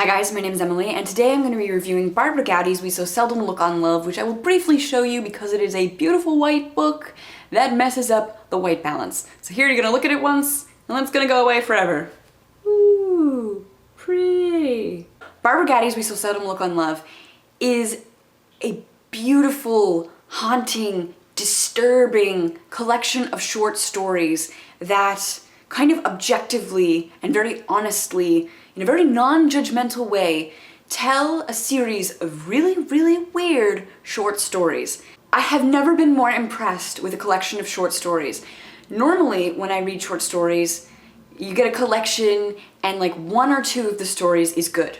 Hi guys, my name is Emily, and today I'm going to be reviewing Barbara Gowdy's We So Seldom Look on Love, which I will briefly show you because it is a beautiful white book that messes up the white balance. So here you're going to look at it once, and then it's going to go away forever. Ooh, pretty. Barbara Gowdy's We So Seldom Look on Love is a beautiful, haunting, disturbing collection of short stories that kind of objectively and very honestly, in a very non-judgmental way, tell a series of really, really weird short stories. I have never been more impressed with a collection of short stories. Normally, when I read short stories, you get a collection and like one or two of the stories is good.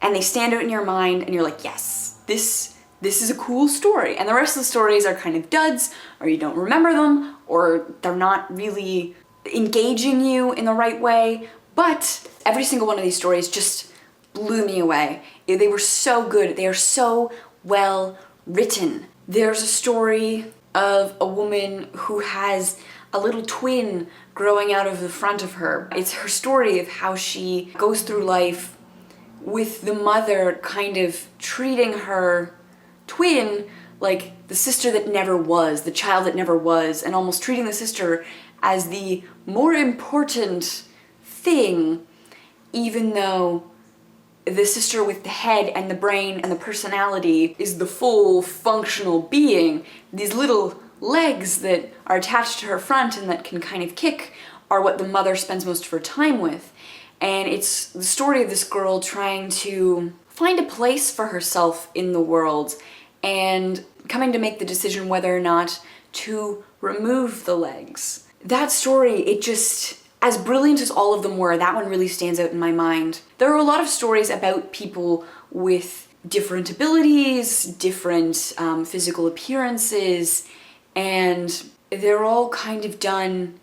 And they stand out in your mind and you're like, yes, this is a cool story. And the rest of the stories are kind of duds, or you don't remember them, or they're not really engaging you in the right way. But every single one of these stories just blew me away. They were so good. They are so well written. There's a story of a woman who has a little twin growing out of the front of her. It's her story of how she goes through life with the mother kind of treating her twin like the sister that never was, the child that never was, and almost treating the sister as the more important thing, even though the sister with the head and the brain and the personality is the full functional being. These little legs that are attached to her front and that can kind of kick are what the mother spends most of her time with. And it's the story of this girl trying to find a place for herself in the world and coming to make the decision whether or not to remove the legs. That story, it just, as brilliant as all of them were, that one really stands out in my mind. There are a lot of stories about people with different abilities, different physical appearances, and they're all kind of done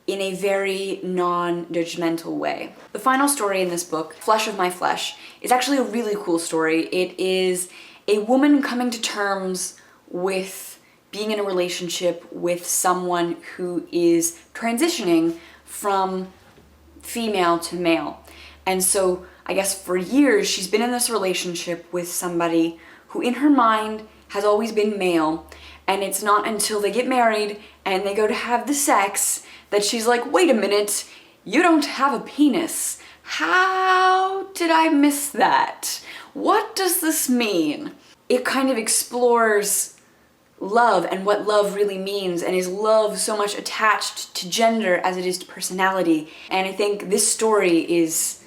in a very non-judgmental way. The final story in this book, Flesh of My Flesh, is actually a really cool story. It is a woman coming to terms with being in a relationship with someone who is transitioning from female to male. And so I guess for years she's been in this relationship with somebody who in her mind has always been male, and it's not until they get married and they go to have the sex that she's like, wait a minute, you don't have a penis. How did I miss that? What does this mean? It kind of explores love and what love really means, and is love so much attached to gender as it is to personality. And I think this story is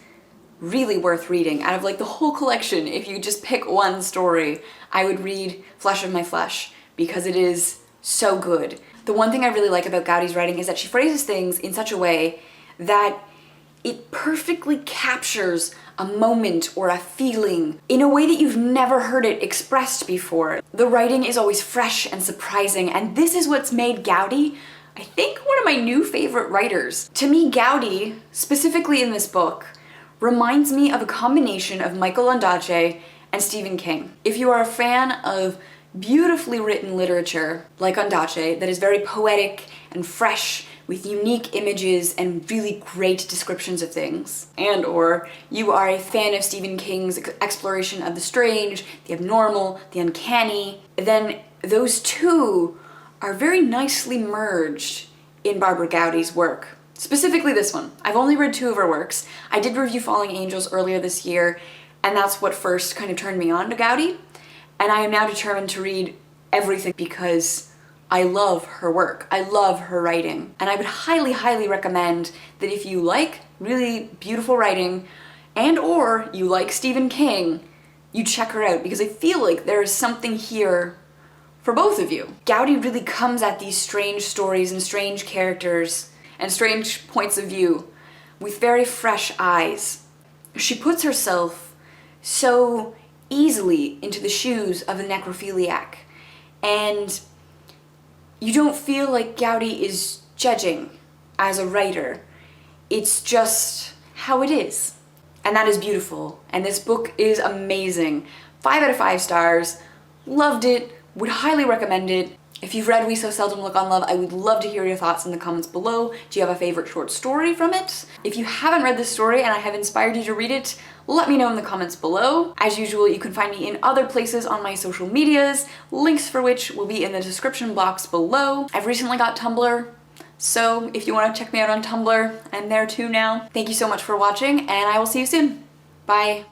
really worth reading. Out of like the whole collection, if you just pick one story, I would read Flesh of My Flesh because it is so good. The one thing I really like about Gowdy's writing is that she phrases things in such a way that it perfectly captures a moment or a feeling in a way that you've never heard it expressed before. The writing is always fresh and surprising, and this is what's made Gowdy, I think, one of my new favorite writers. To me, Gowdy, specifically in this book, reminds me of a combination of Michael Ondaatje and Stephen King. If you are a fan of beautifully written literature like Ondaatje that is very poetic and fresh with unique images and really great descriptions of things, and or you are a fan of Stephen King's exploration of the strange, the abnormal, the uncanny, then those two are very nicely merged in Barbara Gowdy's work. Specifically this one. I've only read two of her works. I did review Falling Angels earlier this year, and that's what first kind of turned me on to Gowdy, and I am now determined to read everything because I love her work. I love her writing. And I would highly, highly recommend that if you like really beautiful writing and or you like Stephen King, you check her out because I feel like there is something here for both of you. Gowdy really comes at these strange stories and strange characters and strange points of view with very fresh eyes. She puts herself so easily into the shoes of a necrophiliac, and you don't feel like Gowdy is judging as a writer. It's just how it is. And that is beautiful. And this book is amazing. 5 out of 5 stars. Loved it. Would highly recommend it. If you've read We So Seldom Look on Love, I would love to hear your thoughts in the comments below. Do you have a favorite short story from it? If you haven't read this story and I have inspired you to read it, let me know in the comments below. As usual, you can find me in other places on my social medias, links for which will be in the description box below. I've recently got Tumblr, so if you want to check me out on Tumblr, I'm there too now. Thank you so much for watching, and I will see you soon. Bye.